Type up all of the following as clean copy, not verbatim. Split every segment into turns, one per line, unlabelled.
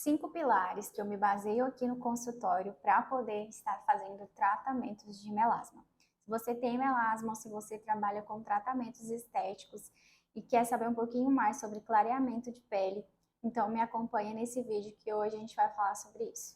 5 pilares que eu me baseio aqui no consultório para poder estar fazendo tratamentos de melasma. Se você tem melasma ou se você trabalha com tratamentos estéticos e quer saber um pouquinho mais sobre clareamento de pele, então me acompanha nesse vídeo que hoje a gente vai falar sobre isso.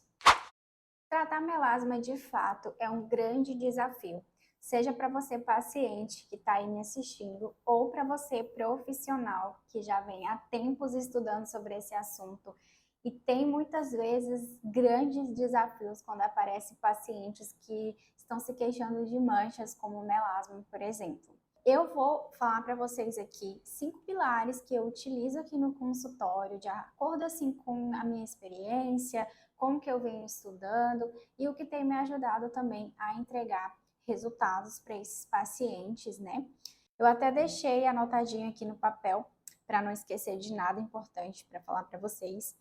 Tratar melasma de fato é um grande desafio, seja para você paciente que está aí me assistindo ou para você profissional que já vem há tempos estudando sobre esse assunto e tem muitas vezes grandes desafios quando aparecem pacientes que estão se queixando de manchas como melasma, por exemplo. Eu vou falar para vocês aqui 5 pilares que eu utilizo aqui no consultório, de acordo assim com a minha experiência, como que eu venho estudando e o que tem me ajudado também a entregar resultados para esses pacientes, né? Eu até deixei anotadinho aqui no papel para não esquecer de nada importante para falar para vocês.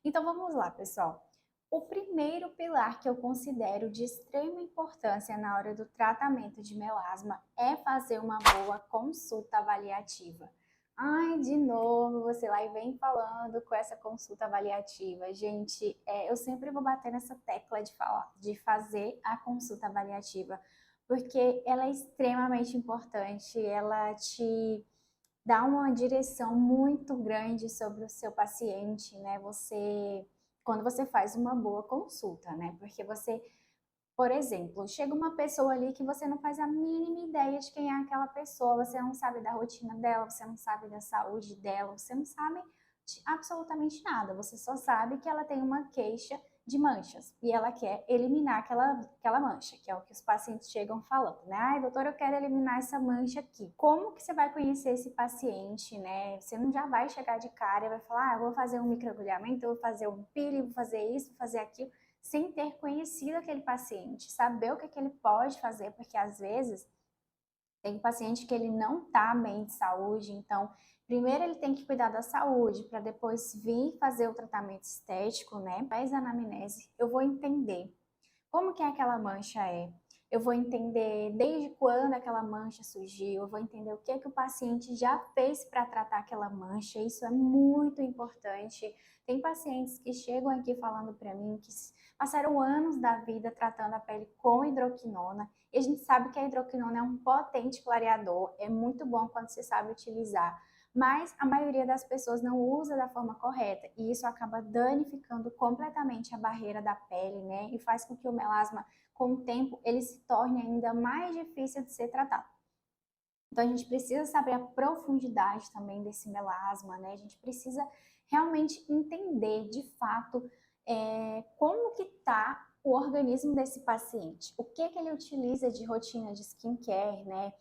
Então vamos lá, pessoal. O primeiro pilar que eu considero de extrema importância na hora do tratamento de melasma é fazer uma boa consulta avaliativa. Ai, de novo, você lá e vem falando com essa consulta avaliativa. Gente, eu sempre vou bater nessa tecla de fazer a consulta avaliativa, porque ela é extremamente importante, ela te dá uma direção muito grande sobre o seu paciente, né? Quando você faz uma boa consulta, né? Porque você, por exemplo, chega uma pessoa ali que você não faz a mínima ideia de quem é aquela pessoa, você não sabe da rotina dela, você não sabe da saúde dela, você não sabe de absolutamente nada, você só sabe que ela tem uma queixa de manchas e ela quer eliminar aquela mancha, que é o que os pacientes chegam falando, né? Ai, doutora, eu quero eliminar essa mancha aqui. Como que você vai conhecer esse paciente, né? Você não já vai chegar de cara e vai falar, eu vou fazer um microagulhamento, eu vou fazer um peeling, vou fazer isso, vou fazer aquilo, sem ter conhecido aquele paciente, saber o que ele pode fazer, porque às vezes tem paciente que ele não está bem de saúde, então primeiro ele tem que cuidar da saúde para depois vir fazer o tratamento estético, né? Faz a anamnese, eu vou entender como que aquela mancha é. Eu vou entender desde quando aquela mancha surgiu, eu vou entender o que o paciente já fez para tratar aquela mancha, isso é muito importante. Tem pacientes que chegam aqui falando para mim que passaram anos da vida tratando a pele com hidroquinona, e a gente sabe que a hidroquinona é um potente clareador, é muito bom quando você sabe utilizar, mas a maioria das pessoas não usa da forma correta e isso acaba danificando completamente a barreira da pele, né? E faz com que o melasma, com o tempo, ele se torne ainda mais difícil de ser tratado. Então a gente precisa saber a profundidade também desse melasma, né? A gente precisa realmente entender de fato como que está o organismo desse paciente, o que ele utiliza de rotina de skincare, né?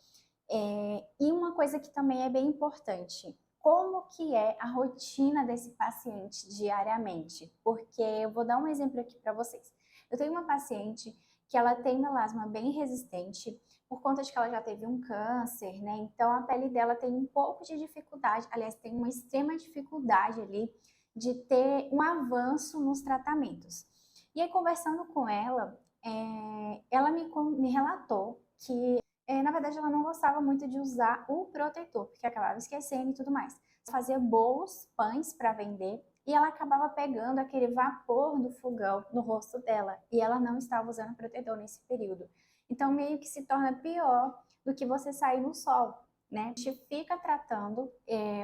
E uma coisa que também é bem importante, como que é a rotina desse paciente diariamente? Porque eu vou dar um exemplo aqui para vocês. Eu tenho uma paciente que ela tem melasma bem resistente, por conta de que ela já teve um câncer, né? Então a pele dela tem um pouco de dificuldade, aliás, tem uma extrema dificuldade ali de ter um avanço nos tratamentos. E aí, conversando com ela, ela me relatou que na verdade, ela não gostava muito de usar o protetor, porque acabava esquecendo e tudo mais. Fazia bolos, pães para vender, e ela acabava pegando aquele vapor do fogão no rosto dela, e ela não estava usando protetor nesse período. Então, meio que se torna pior do que você sair no sol, né? A gente fica tratando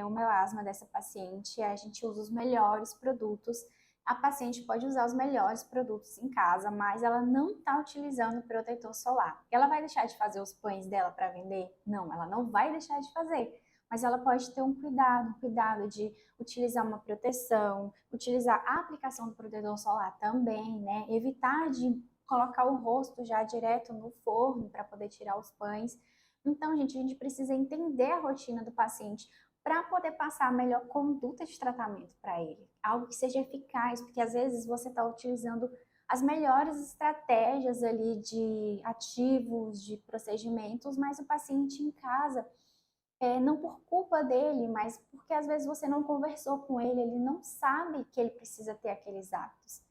o melasma dessa paciente, a gente usa os melhores produtos. A paciente pode usar os melhores produtos em casa, mas ela não está utilizando protetor solar. Ela vai deixar de fazer os pães dela para vender? Não, ela não vai deixar de fazer. Mas ela pode ter um cuidado de utilizar uma proteção, utilizar a aplicação do protetor solar também, né? Evitar de colocar o rosto já direto no forno para poder tirar os pães. Então, gente, a gente precisa entender a rotina do paciente para poder passar a melhor conduta de tratamento para ele. Algo que seja eficaz, porque às vezes você está utilizando as melhores estratégias ali de ativos, de procedimentos, mas o paciente em casa, não por culpa dele, mas porque às vezes você não conversou com ele não sabe que ele precisa ter aqueles hábitos.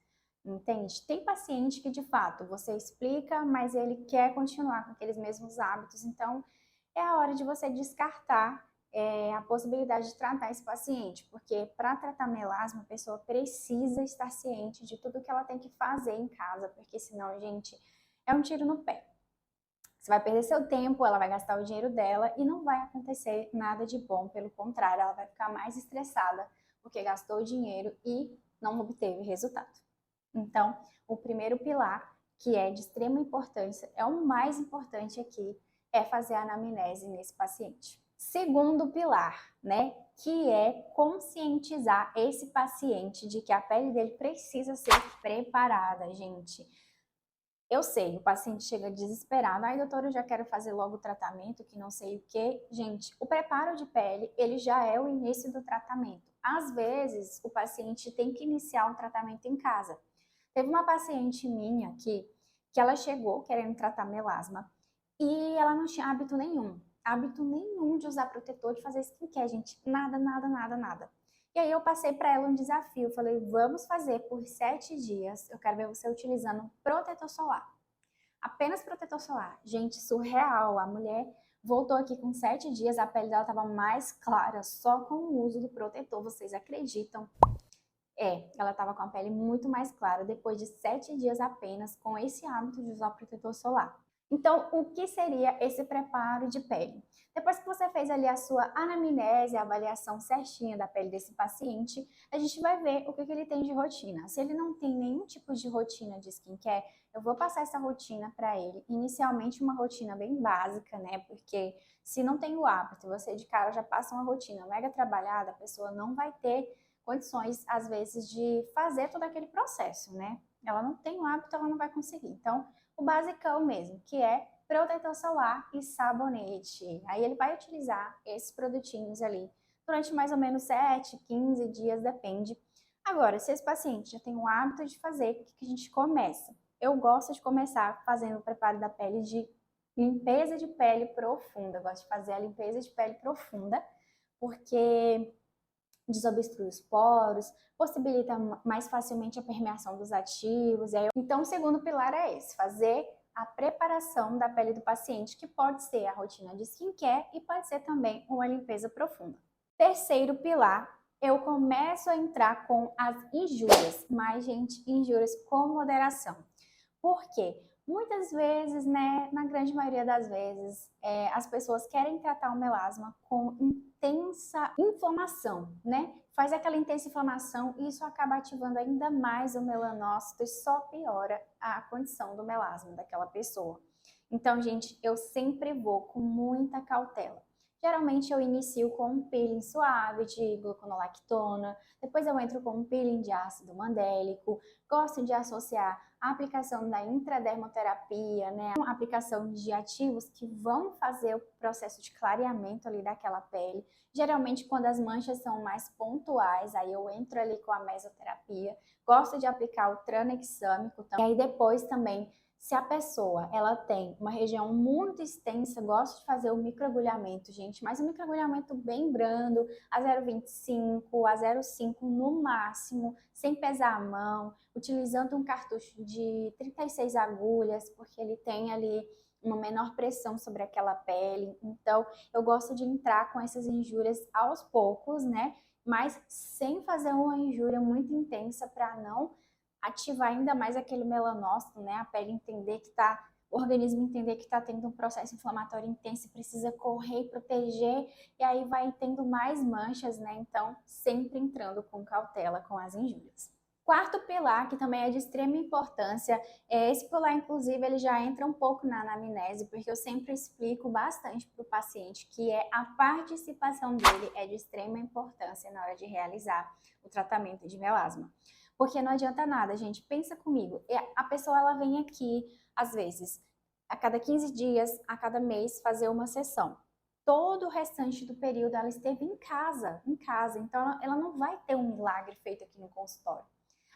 Entende? Tem paciente que de fato você explica, mas ele quer continuar com aqueles mesmos hábitos, então é a hora de você descartar a possibilidade de tratar esse paciente, porque para tratar melasma, a pessoa precisa estar ciente de tudo que ela tem que fazer em casa, porque senão, gente, é um tiro no pé. Você vai perder seu tempo, ela vai gastar o dinheiro dela e não vai acontecer nada de bom, pelo contrário, ela vai ficar mais estressada porque gastou o dinheiro e não obteve resultado. Então, o primeiro pilar, que é de extrema importância, é o mais importante aqui, é fazer a anamnese nesse paciente. Segundo pilar, né, que é conscientizar esse paciente de que a pele dele precisa ser preparada, gente. Eu sei, o paciente chega desesperado, ai doutor, eu já quero fazer logo o tratamento, que não sei o que. Gente, o preparo de pele, ele já é o início do tratamento. Às vezes, o paciente tem que iniciar um tratamento em casa. Teve uma paciente minha que ela chegou querendo tratar melasma e ela não tinha hábito nenhum de usar protetor, de fazer skincare, gente, nada, nada, nada, nada. E aí eu passei para ela um desafio, falei, vamos fazer por 7 dias, eu quero ver você utilizando protetor solar. Apenas protetor solar. Gente, surreal, a mulher voltou aqui com 7 dias, a pele dela estava mais clara, só com o uso do protetor, vocês acreditam? Ela estava com a pele muito mais clara depois de 7 dias apenas com esse hábito de usar protetor solar. Então, o que seria esse preparo de pele? Depois que você fez ali a sua anamnese, a avaliação certinha da pele desse paciente, a gente vai ver o que ele tem de rotina. Se ele não tem nenhum tipo de rotina de skincare, eu vou passar essa rotina para ele. Inicialmente, uma rotina bem básica, né? Porque se não tem o hábito, você de cara já passa uma rotina mega trabalhada, a pessoa não vai ter condições, às vezes, de fazer todo aquele processo, né? Ela não tem o hábito, ela não vai conseguir. Então, o basicão mesmo, que é protetor solar e sabonete. Aí ele vai utilizar esses produtinhos ali durante mais ou menos 7, 15 dias, depende. Agora, se esse paciente já tem o hábito de fazer, o que a gente começa? Eu gosto de começar fazendo o preparo da pele de limpeza de pele profunda. Eu gosto de fazer a limpeza de pele profunda, porque desobstrui os poros, possibilita mais facilmente a permeação dos ativos. Então, o segundo pilar é esse, fazer a preparação da pele do paciente, que pode ser a rotina de skincare e pode ser também uma limpeza profunda. Terceiro pilar, eu começo a entrar com as injúrias, mas, gente, injúrias com moderação. Por quê? Muitas vezes, né, na grande maioria das vezes, as pessoas querem tratar o melasma com intensa inflamação, né? Faz aquela intensa inflamação e isso acaba ativando ainda mais o melanócito e só piora a condição do melasma daquela pessoa. Então, gente, eu sempre vou com muita cautela. Geralmente eu inicio com um peeling suave de gluconolactona, depois eu entro com um peeling de ácido mandélico, gosto de associar a aplicação da intradermoterapia, né, a aplicação de ativos que vão fazer o processo de clareamento ali daquela pele. Geralmente quando as manchas são mais pontuais, aí eu entro ali com a mesoterapia, gosto de aplicar o tranexâmico também. E aí depois também, se a pessoa ela tem uma região muito extensa, gosto de fazer o microagulhamento, gente, mas um microagulhamento bem brando, a 0,25, a 0,5 no máximo, sem pesar a mão, utilizando um cartucho de 36 agulhas, porque ele tem ali uma menor pressão sobre aquela pele. Então, eu gosto de entrar com essas injúrias aos poucos, né? Mas sem fazer uma injúria muito intensa para não ativar ainda mais aquele melanócito, né? A pele entender que tá, o organismo entender que está tendo um processo inflamatório intenso e precisa correr e proteger, e aí vai tendo mais manchas, né? Então, sempre entrando com cautela com as injúrias. Quarto pilar, que também é de extrema importância, esse pilar, inclusive, ele já entra um pouco na anamnese, porque eu sempre explico bastante para o paciente que a participação dele é de extrema importância na hora de realizar o tratamento de melasma. Porque não adianta nada, gente, pensa comigo, a pessoa ela vem aqui, às vezes, a cada 15 dias, a cada mês, fazer uma sessão. Todo o restante do período ela esteve em casa, então ela não vai ter um milagre feito aqui no consultório.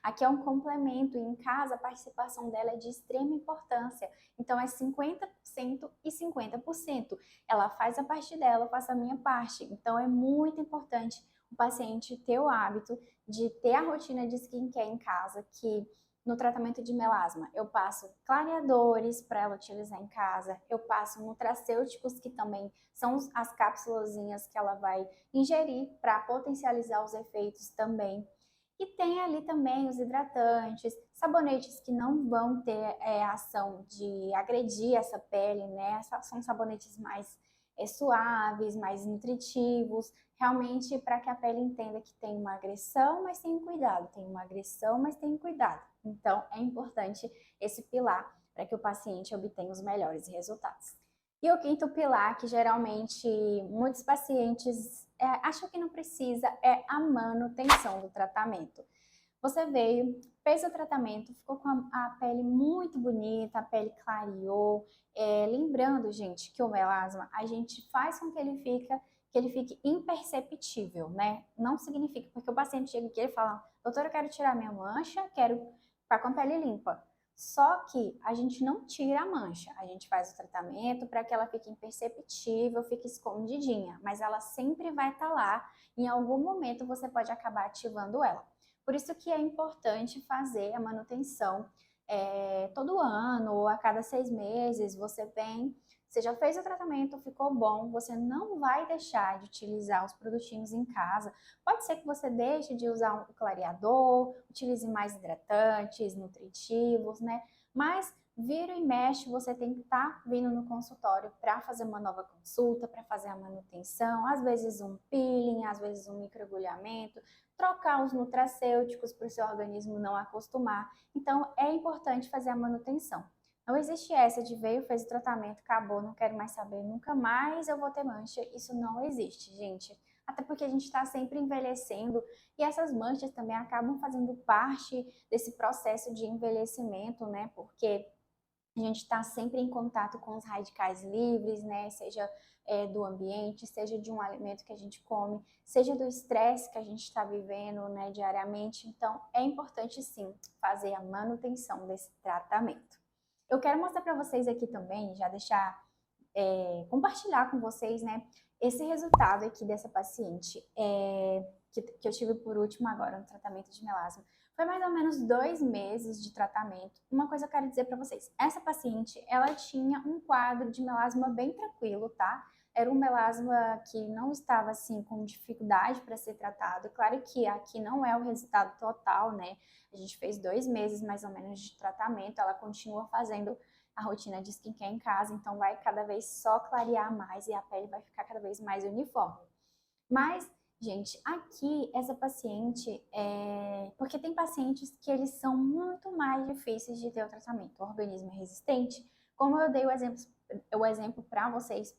Aqui é um complemento e em casa a participação dela é de extrema importância. Então é 50% e 50%. Ela faz a parte dela, eu faço a minha parte. Então é muito importante o paciente ter o hábito de ter a rotina de skincare em casa, que no tratamento de melasma, eu passo clareadores para ela utilizar em casa, eu passo nutracêuticos, que também são as cápsulazinhas que ela vai ingerir para potencializar os efeitos também. E tem ali também os hidratantes, sabonetes que não vão ter ação de agredir essa pele, né? São sabonetes mais suaves, mais nutritivos, realmente para que a pele entenda que tem uma agressão, mas tem cuidado, tem uma agressão, mas tem cuidado. Então, é importante esse pilar para que o paciente obtenha os melhores resultados. E o quinto pilar, que geralmente muitos pacientes acham que não precisa, é a manutenção do tratamento. Você veio, fez o tratamento, ficou com a pele muito bonita, a pele clareou. Lembrando, gente, que o melasma, a gente faz com que ele fique imperceptível, né? Não significa, porque o paciente chega aqui e fala, doutora, eu quero tirar minha mancha, quero ficar com a pele limpa. Só que a gente não tira a mancha, a gente faz o tratamento para que ela fique imperceptível, fique escondidinha, mas ela sempre vai estar lá, em algum momento você pode acabar ativando ela. Por isso que é importante fazer a manutenção todo ano ou a cada 6 meses, você vem, você já fez o tratamento, ficou bom, você não vai deixar de utilizar os produtinhos em casa. Pode ser que você deixe de usar um clareador, utilize mais hidratantes, nutritivos, né? Mas vira e mexe, você tem que estar vindo no consultório para fazer uma nova consulta, para fazer a manutenção, às vezes um peeling, às vezes um microagulhamento, trocar os nutracêuticos para o seu organismo não acostumar. Então, é importante fazer a manutenção. Não existe essa de veio, fez o tratamento, acabou, não quero mais saber, nunca mais eu vou ter mancha. Isso não existe, gente. Até porque a gente está sempre envelhecendo e essas manchas também acabam fazendo parte desse processo de envelhecimento, né? Porque a gente está sempre em contato com os radicais livres, né? Seja do ambiente, seja de um alimento que a gente come, seja do estresse que a gente está vivendo, né, diariamente. Então, é importante sim fazer a manutenção desse tratamento. Eu quero mostrar para vocês aqui também, já deixar, compartilhar com vocês, né, esse resultado aqui dessa paciente que eu tive por último agora no tratamento de melasma. Foi mais ou menos 2 meses de tratamento. Uma coisa eu quero dizer para vocês, essa paciente, ela tinha um quadro de melasma bem tranquilo, tá? Era um melasma que não estava, assim, com dificuldade para ser tratado. Claro que aqui não é o resultado total, né? A gente fez 2 meses, mais ou menos, de tratamento. Ela continua fazendo a rotina de skincare em casa, então vai cada vez só clarear mais e a pele vai ficar cada vez mais uniforme. Mas, gente, aqui essa paciente, porque tem pacientes que eles são muito mais difíceis de ter o tratamento. O organismo é resistente, como eu dei o exemplo para vocês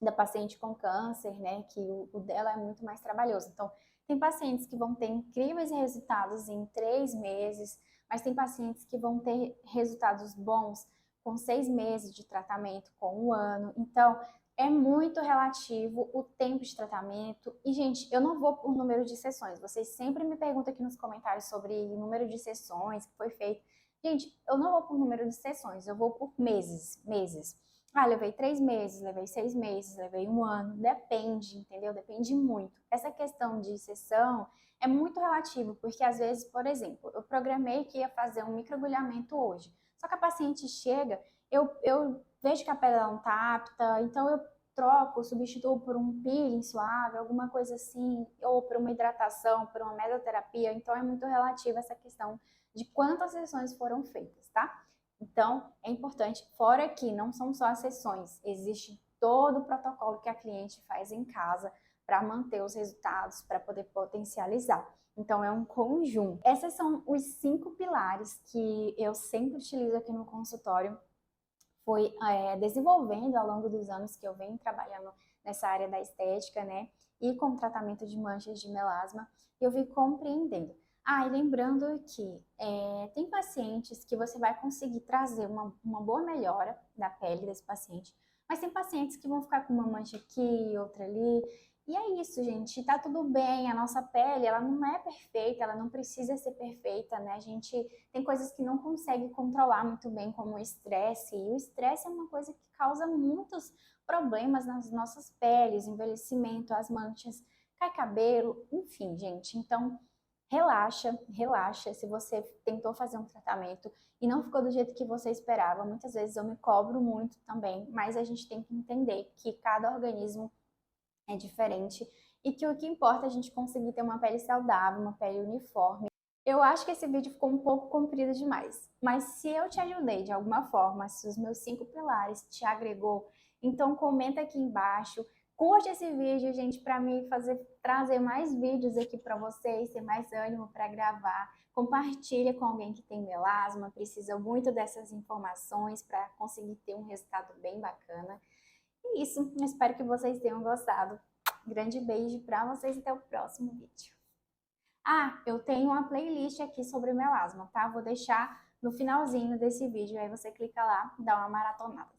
da paciente com câncer, né, que o dela é muito mais trabalhoso. Então, tem pacientes que vão ter incríveis resultados em 3 meses, mas tem pacientes que vão ter resultados bons com 6 meses de tratamento, com 1 ano. Então, é muito relativo o tempo de tratamento. E, gente, eu não vou por número de sessões. Vocês sempre me perguntam aqui nos comentários sobre número de sessões que foi feito. Gente, eu não vou por número de sessões, eu vou por meses. Ah, levei 3 meses, levei 6 meses, levei 1 ano. Depende, entendeu? Depende muito. Essa questão de sessão é muito relativo, porque às vezes, por exemplo, eu programei que ia fazer um microagulhamento hoje. Só que a paciente chega, eu vejo que a pele não tá apta, então eu troco, substituo por um peeling suave, alguma coisa assim, ou por uma hidratação, por uma mesoterapia. Então é muito relativo essa questão de quantas sessões foram feitas, tá? Então, é importante, fora que não são só as sessões, existe todo o protocolo que a cliente faz em casa para manter os resultados, para poder potencializar. Então, é um conjunto. Esses são os 5 pilares que eu sempre utilizo aqui no consultório. Foi desenvolvendo ao longo dos anos que eu venho trabalhando nessa área da estética, né? E com tratamento de manchas de melasma, eu vim compreendendo. Ah, e lembrando que tem pacientes que você vai conseguir trazer uma boa melhora da pele desse paciente, mas tem pacientes que vão ficar com uma mancha aqui, outra ali. E é isso, gente, tá tudo bem, a nossa pele, ela não é perfeita, ela não precisa ser perfeita, né? A gente tem coisas que não consegue controlar muito bem, como o estresse, e o estresse é uma coisa que causa muitos problemas nas nossas peles, envelhecimento, as manchas, cai cabelo, enfim, gente. Então, Relaxa, relaxa. Se você tentou fazer um tratamento e não ficou do jeito que você esperava, muitas vezes eu me cobro muito também, mas a gente tem que entender que cada organismo é diferente e que o que importa é a gente conseguir ter uma pele saudável, uma pele uniforme. Eu acho que esse vídeo ficou um pouco comprido demais, mas se eu te ajudei de alguma forma, se os meus 5 pilares te agregou, então comenta aqui embaixo, curte esse vídeo, gente, para mim trazer mais vídeos aqui para vocês, ter mais ânimo para gravar. Compartilha com alguém que tem melasma, precisa muito dessas informações para conseguir ter um resultado bem bacana. É isso, eu espero que vocês tenham gostado. Grande beijo para vocês e até o próximo vídeo. Ah, eu tenho uma playlist aqui sobre melasma, tá? Vou deixar no finalzinho desse vídeo, aí você clica lá e dá uma maratonada.